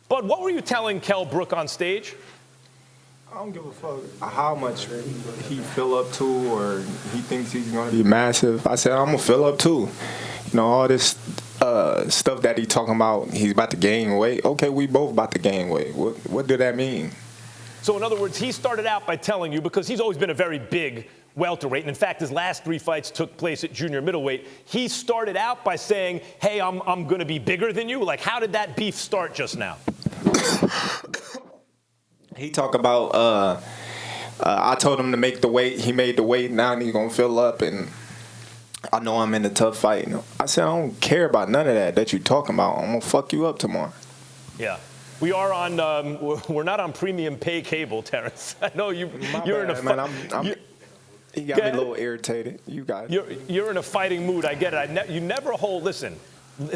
Bud, what were you telling Kell Brook on stage? I don't give a fuck how much he fill up to or he thinks he's going to be massive. I said, I'm going to fill up too. You know, all this stuff that he talking about, he's about to gain weight. Okay, we both about to gain weight. What did that mean? So in other words, he started out by telling you, because he's always been a very big welterweight, and in fact, his last 3 fights took place at junior middleweight. He started out by saying, hey, I'm going to be bigger than you. Like, how did that beef start just now? He talk about, I told him to make the weight. He made the weight. Now he's going to fill up, and I know I'm in a tough fight. I said, I don't care about none of that you're talking about. I'm going to fuck you up tomorrow. Yeah. We are on, we're not on premium pay cable, Terence. I know you're in a he got me a little irritated. You got it. You're in a fighting mood. I get it. You never hold, listen,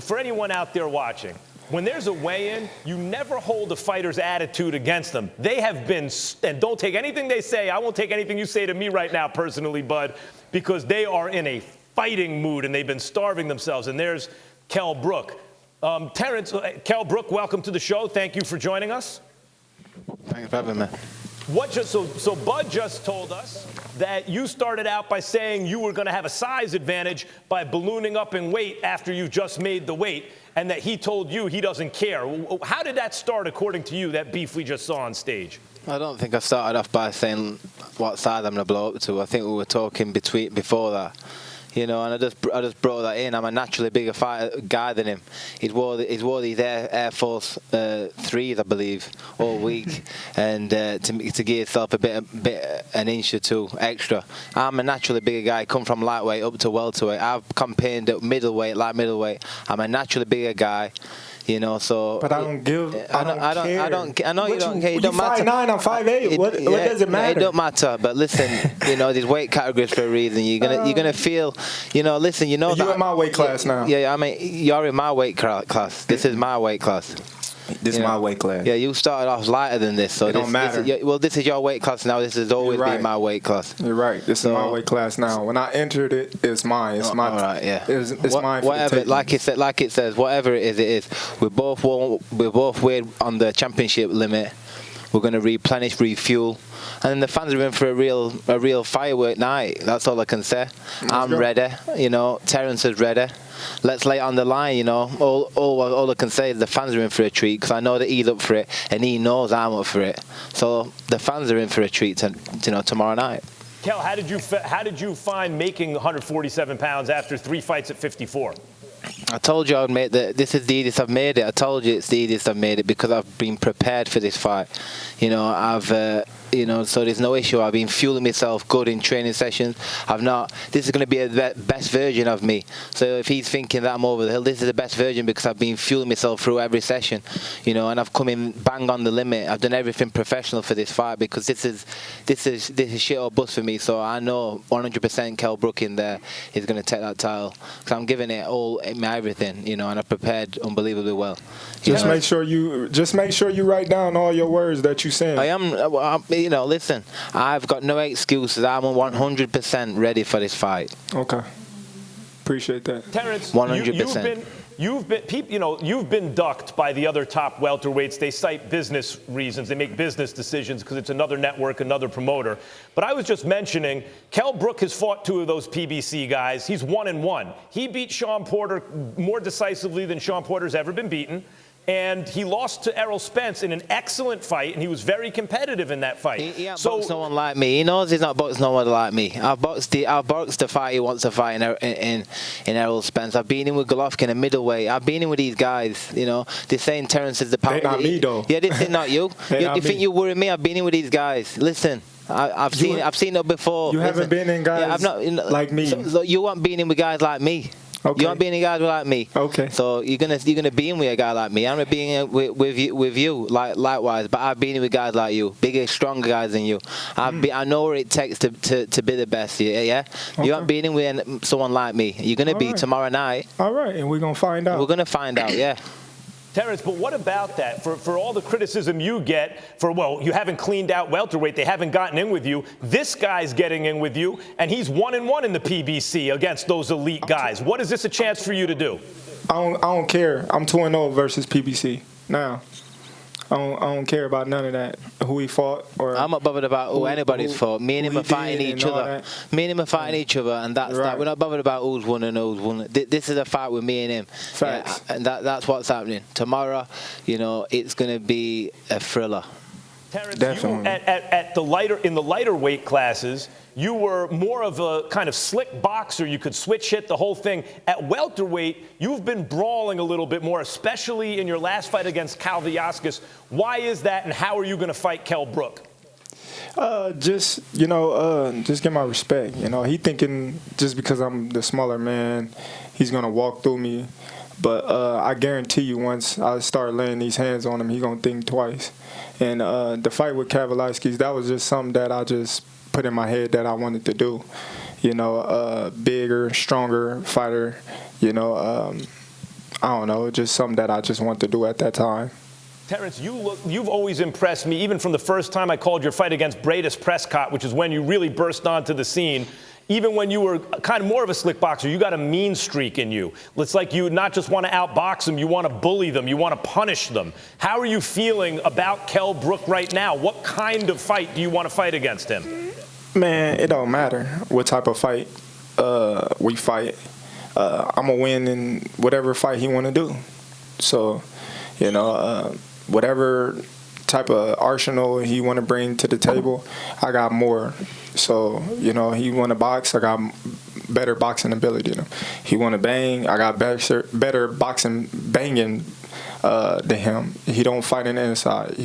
for anyone out there watching, when there's a weigh-in, you never hold a fighter's attitude against them. They have been, and don't take anything they say. I won't take anything you say to me right now personally, Bud, because they are in a fighting mood and they've been starving themselves. And there's Kell Brook. Terence, Kell Brook, welcome to the show. Thank you for joining us. Thanks for having me. So Bud just told us that you started out by saying you were going to have a size advantage by ballooning up in weight after you just made the weight, and that he told you he doesn't care. How did that start, according to you, that beef we just saw on stage? I don't think I started off by saying what size I'm going to blow up to. I think we were talking before that. You know, and I just brought that in. I'm a naturally bigger guy than him. He's wore these Air Force 3s, I believe, all week, and to give yourself an inch or two extra. I'm a naturally bigger guy. Come from lightweight up to welterweight. I've campaigned at middleweight, light middleweight. I'm a naturally bigger guy. You know, so. But I don't care. I know you don't care. It don't matter. 5'9", I'm 5'8". What does it matter? It don't matter. But listen, you know, there's weight categories for a reason. You're gonna feel, you know. Listen, you know. You're in my weight class now. Yeah, I mean, you're in my weight class. This is my weight class. This is my weight class. Yeah, you started off lighter than this, so it don't matter. This is your weight class now. This has always been my weight class. You're right. This is my weight class now. When I entered it, it's mine. It's mine. All right, yeah. It's mine. Whatever, like it says, whatever it is, it is. We're both weighed on the championship limit. We're going to replenish, refuel, and then the fans are in for a real firework night. That's all I can say. I'm ready. You know, Terence is ready. Let's lay it on the line, you know. All I can say is the fans are in for a treat, because I know that he's up for it and he knows I'm up for it. So the fans are in for a treat, tomorrow night. Kell, how did you find making 147 pounds after 3 fights at 54? I told you I'd make this is the easiest I've made it. I told you it's the easiest I've made it because I've been prepared for this fight. You know, so there's no issue. I've been fueling myself good in training sessions. This is going to be the best version of me. So if he's thinking that I'm over the hill, this is the best version because I've been fueling myself through every session. You know, and I've come in bang on the limit. I've done everything professional for this fight because this is shit or bust for me. So I know 100% Kell Brook in there is going to take that title because I'm giving it all, my everything. You know, and I've prepared unbelievably well. Just make sure you write down all your words that you saying. I am. You know, listen, I've got no excuses. I'm 100% ready for this fight. Okay. Appreciate that. Terence, 100%. You've been ducked by the other top welterweights. They cite business reasons. They make business decisions because it's another network, another promoter. But I was just mentioning, Kell Brook has fought 2 of those PBC guys. He's 1-1. He beat Sean Porter more decisively than Sean Porter's ever been beaten. And he lost to Errol Spence in an excellent fight, and he was very competitive in that fight. He ain't boxed no one like me. He knows he's not boxed no one like me. I've boxed the fight he wants to fight in Errol Spence. I've been in with Golovkin, a middleweight. I've been in with these guys. You know, they're saying Terence is the power. They not me though. Yeah, this is not you. You think you worry me? I've been in with these guys. Listen. I've seen it before. You haven't been in guys like me. So you haven't been in with guys like me. Okay. You aren't being a guy like me. Okay. So you're gonna be in with a guy like me. I'm gonna be in with you likewise. But I've been in with guys like you, bigger, stronger guys than you. I know what it takes to be the best. Yeah. Okay. You aren't being in with someone like me. You're gonna be tomorrow night. All right, and we're gonna find out. We're gonna find out. Yeah. Terence, but what about that? For all the criticism you get you haven't cleaned out welterweight, they haven't gotten in with you. This guy's getting in with you, and he's 1-1 in the PBC against those elite guys. What is this a chance for you to do? I don't care. I'm 2-0 versus PBC now. I don't care about none of that. Who he fought or I'm not bothered about who anybody's fought. Me and him are fighting each other. Me and him are fighting each other, and that's that. We're not bothered about who's won and who's won. This is a fight with me and him. Facts. Yeah, and that's what's happening tomorrow. It's going to be a thriller. Terence, Definitely. In the lighter weight classes, you were more of a kind of slick boxer. You could switch hit the whole thing. At welterweight, you've been brawling a little bit more, especially in your last fight against Kalviaskis. Why is that, and how are you going to fight Kell Brook? Just get my respect. He thinking just because I'm the smaller man, he's gonna walk through me. But I guarantee you, once I start laying these hands on him, he's gonna think twice. And the fight with Kalviaskis, that was just something that I just put in my head that I wanted to do. Bigger, stronger fighter. I don't know, just something that I just wanted to do at that time. Terence, you've always impressed me, even from the first time I called your fight against Bradis Prescott, which is when you really burst onto the scene. Even when you were kind of more of a slick boxer, you got a mean streak in you. It's like you not just want to outbox them, you want to bully them, you want to punish them. How are you feeling about Kell Brook right now? What kind of fight do you want to fight against him? Man, it don't matter what type of fight we fight. I'm going to win in whatever fight he want to do. So, whatever type of arsenal he want to bring to the table, I got more. So, he want to box, I got better boxing ability. He want to bang, I got better boxing banging than him. He don't fight in the inside.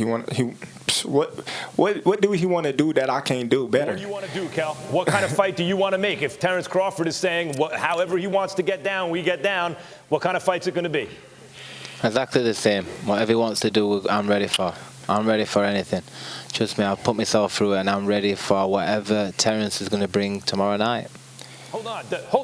What do he want to do that I can't do better? What do you want to do, Kell? What kind of fight do you want to make? If Terence Crawford is saying however he wants to get down, we get down, what kind of fight's it going to be? Exactly the same. Whatever he wants to do, I'm ready for. I'm ready for anything. Trust me, I'll put myself through it, and I'm ready for whatever Terence is going to bring tomorrow night. Hold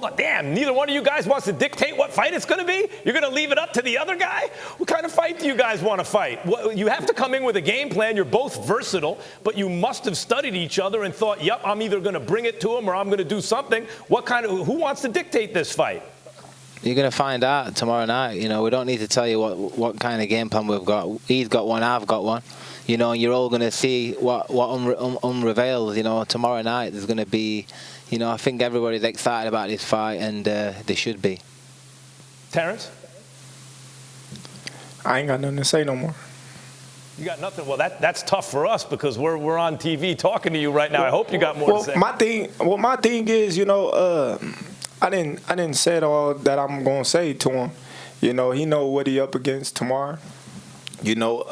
on. Damn, neither one of you guys wants to dictate what fight it's going to be? You're going to leave it up to the other guy? What kind of fight do you guys want to fight? You have to come in with a game plan. You're both versatile, but you must have studied each other and thought, yep, I'm either going to bring it to him or I'm going to do something. Who wants to dictate this fight? You're going to find out tomorrow night. We don't need to tell you what kind of game plan we've got. He's got one, I've got one. You're all going to see what unreveals. Tomorrow night there's going to be, I think everybody's excited about this fight, and they should be. Terence? I ain't got nothing to say no more. You got nothing? Well, that's tough for us because we're on TV talking to you right now. I hope you got more to say. My thing is, I didn't say all that I'm gonna say to him. He know what he up against tomorrow. He know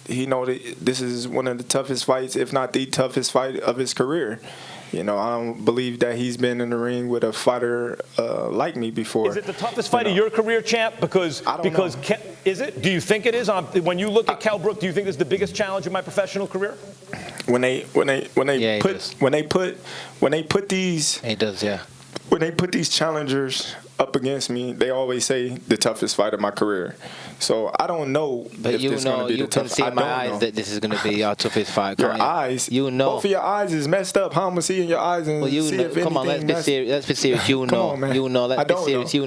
that this is one of the toughest fights, if not the toughest fight of his career. I don't believe that he's been in the ring with a fighter like me before. Is it the toughest fight of your career, champ? Because is it? Do you think it is? When you look at Kell Brook, do you think it's the biggest challenge of my professional career? When they put these, he does, yeah. When they put these challengers up against me, they always say the toughest fight of my career. So I don't know if this is going to be the toughest. You can see in my eyes that this is going to be your toughest fight. Your eyes, both of your eyes is messed up. How am I gonna see in your eyes and see if come on, let's be serious. Let's be serious. You know, on, man. Let's be serious. You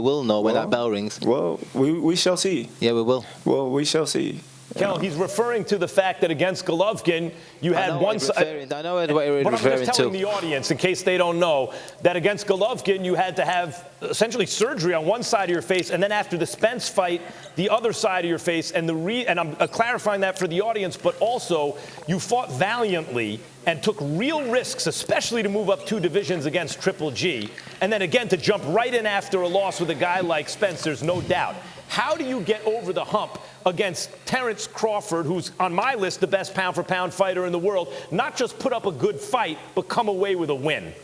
will know when that bell rings. Well, we shall see. Yeah, we will. Well, we shall see. Kell, he's referring to the fact that against Golovkin, you had one side. I know what you're referring to. But I'm just telling the audience, in case they don't know, that against Golovkin, you had to have essentially surgery on one side of your face, and then after the Spence fight, the other side of your face. And I'm clarifying that for the audience, but also you fought valiantly and took real risks, especially to move up 2 divisions against Triple G, and then again to jump right in after a loss with a guy like Spence. There's no doubt. How do you get over the hump against Terence Crawford, who's on my list the best pound-for-pound fighter in the world, not just put up a good fight, but come away with a win?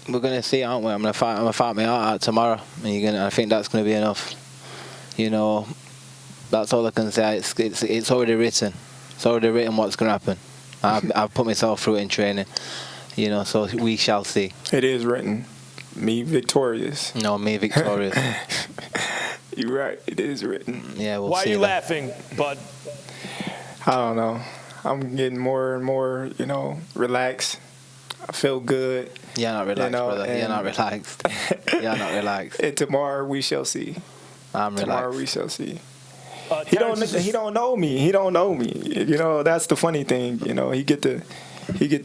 We're going to see, aren't we? I'm going to fight my heart out tomorrow, and I think that's going to be enough. That's all I can say. It's already written. It's already written what's going to happen. I've put myself through it in training, so we shall see. It is written. Me victorious. No, me victorious. You're right. It is written. Yeah, we'll Why see. Why are you laughing, bud? I don't know. I'm getting more and more, relaxed. I feel good. You're not relaxed, brother. You're not relaxed. You're not relaxed. And tomorrow we shall see. I'm relaxed. Tomorrow we shall see. He don't know me. He don't know me. You know, that's the funny thing. You know, he get to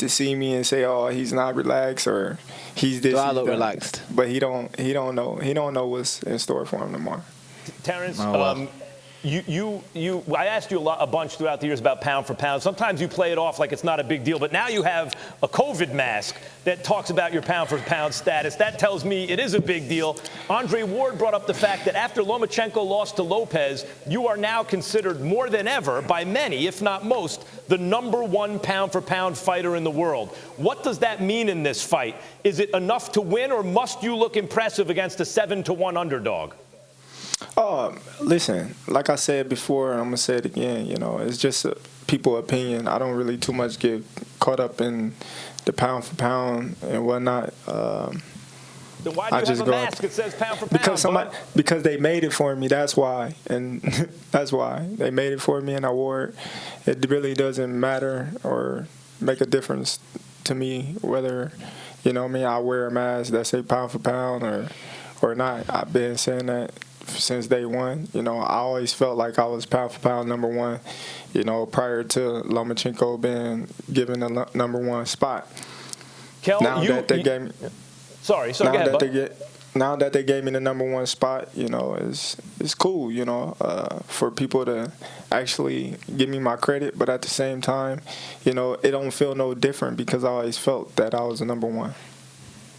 see me and say, "Oh, he's not relaxed," or "He's this." Do I look relaxed? But he don't know what's in store for him tomorrow. Terence, oh, wow. I asked you a bunch throughout the years about pound for pound. Sometimes you play it off like it's not a big deal, but now you have a COVID mask that talks about your pound for pound status. That tells me it is a big deal. Andre Ward brought up the fact that after Lomachenko lost to Lopez, you are now considered more than ever by many, if not most, the #1 pound for pound fighter in the world. What does that mean in this fight? Is it enough to win, or must you look impressive against a 7-1 underdog? Listen, like I said before, and I'm going to say it again, you know, it's just people's opinion. I don't really too much get caught up in the pound for pound and whatnot. Then why do you have a mask that says pound for pound? Because they made it for me, that's why. And that's why. They made it for me and I wore it. It really doesn't matter or make a difference to me whether, you know what I mean, I wear a mask that say pound for pound or not. I've been saying that since day one. You know, I always felt like I was pound for pound #1, you know, prior to Lomachenko being given the #1 spot. Kell, now that they gave me the #1 spot, you know, it's cool, you know, for people to actually give me my credit, but at the same time, you know, it don't feel no different because I always felt that I was the #1.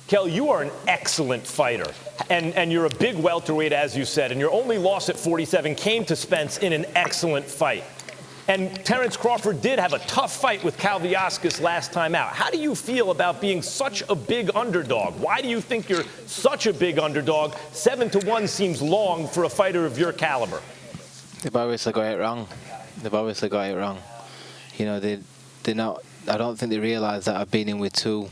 Kell, you are an excellent fighter, and you're a big welterweight, as you said, and your only loss at 47 came to Spence in an excellent fight. And Terence Crawford did have a tough fight with Kalviaskis last time out. How do you feel about being such a big underdog? Why do you think you're such a big underdog? 7-1 seems long for a fighter of your caliber. They've obviously got it wrong. You know, they're not. I don't think they realise that I've been in with two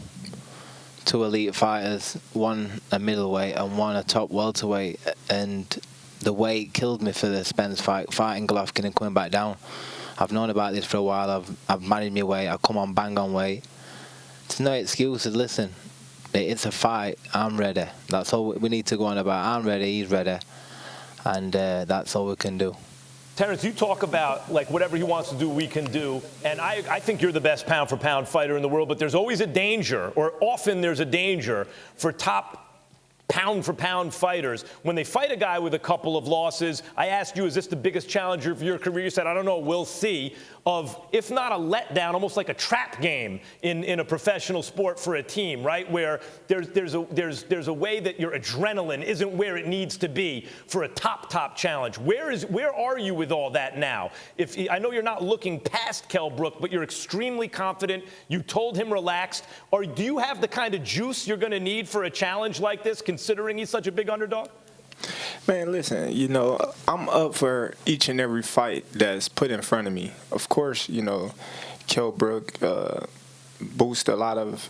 elite fighters, one a middleweight and one a top welterweight, and the weight killed me for the Spence fight, fighting Golovkin and coming back down. I've known about this for a while. I've managed my weight. I've come on bang on weight. There's no excuses. Listen, it's a fight. I'm ready. That's all we need to go on about. I'm ready. He's ready, and that's all we can do. Terence, you talk about, like, whatever he wants to do, we can do. And I think you're the best pound-for-pound fighter in the world, but there's always a danger, or often there's a danger, for top pound-for-pound fighters. When they fight a guy with a couple of losses, I asked you, is this the biggest challenger of your career? You said, I don't know, we'll see. Of, if not a letdown, almost like a trap game in a professional sport for a team, right? Where there's a way that your adrenaline isn't where it needs to be for a top challenge. Where are you with all that now? I know you're not looking past Kell Brook, but you're extremely confident. You told him relaxed. Or do you have the kind of juice you're going to need for a challenge like this, considering he's such a big underdog? Man, listen, you know, I'm up for each and every fight that's put in front of me. Of course, you know, Kell Brook boosts a lot of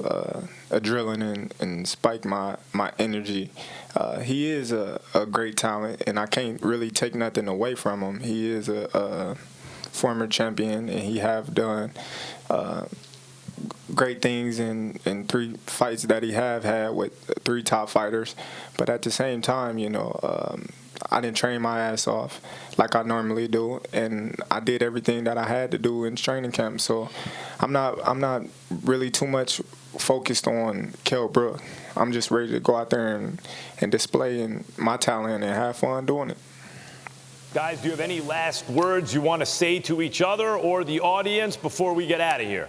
adrenaline and spike my energy. He is a great talent, and I can't really take nothing away from him. He is a former champion, and he have done great things in 3 fights that he have had with 3 top fighters. But at the same time, you know, I didn't train my ass off like I normally do, and I did everything that I had to do in training camp. So I'm not really too much focused on Kell Brook. I'm just ready to go out there and display my talent and have fun doing it. Guys, do you have any last words you want to say to each other or the audience before we get out of here?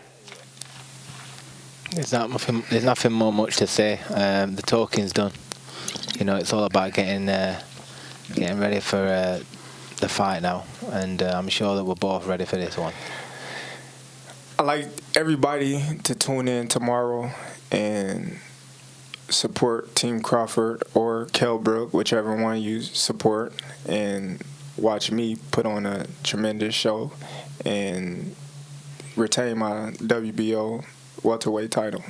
There's nothing more much to say. The talking's done. You know, it's all about getting ready for the fight now, and I'm sure that we're both ready for this one. I'd like everybody to tune in tomorrow and support Team Crawford or Kell Brook, whichever one you support, and watch me put on a tremendous show and retain my WBO welterweight title.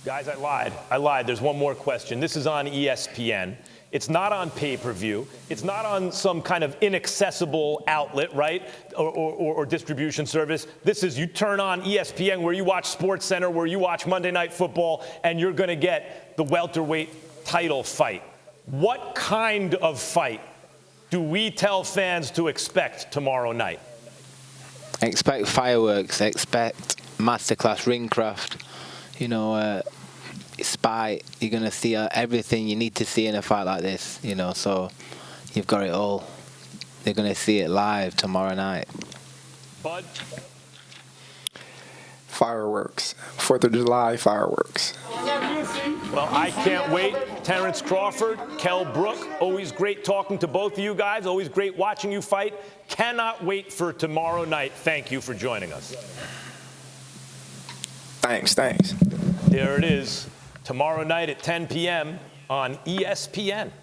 Guys, I lied. There's one more question. This is on ESPN. It's not on pay-per-view. It's not on some kind of inaccessible outlet, right, or distribution service. This is, you turn on ESPN where you watch SportsCenter, where you watch Monday Night Football, and you're going to get the welterweight title fight. What kind of fight do we tell fans to expect tomorrow night? Expect fireworks. Expect masterclass ringcraft. You know, spite. You're gonna see everything you need to see in a fight like this. You know, so you've got it all. They're gonna see it live tomorrow night. Bud? Fireworks. 4th of July fireworks. Well, I can't wait. Terence Crawford, Kell Brook, always great talking to both of you guys. Always great watching you fight. Cannot wait for tomorrow night. Thank you for joining us. Thanks. There it is. Tomorrow night at 10 p.m. on ESPN.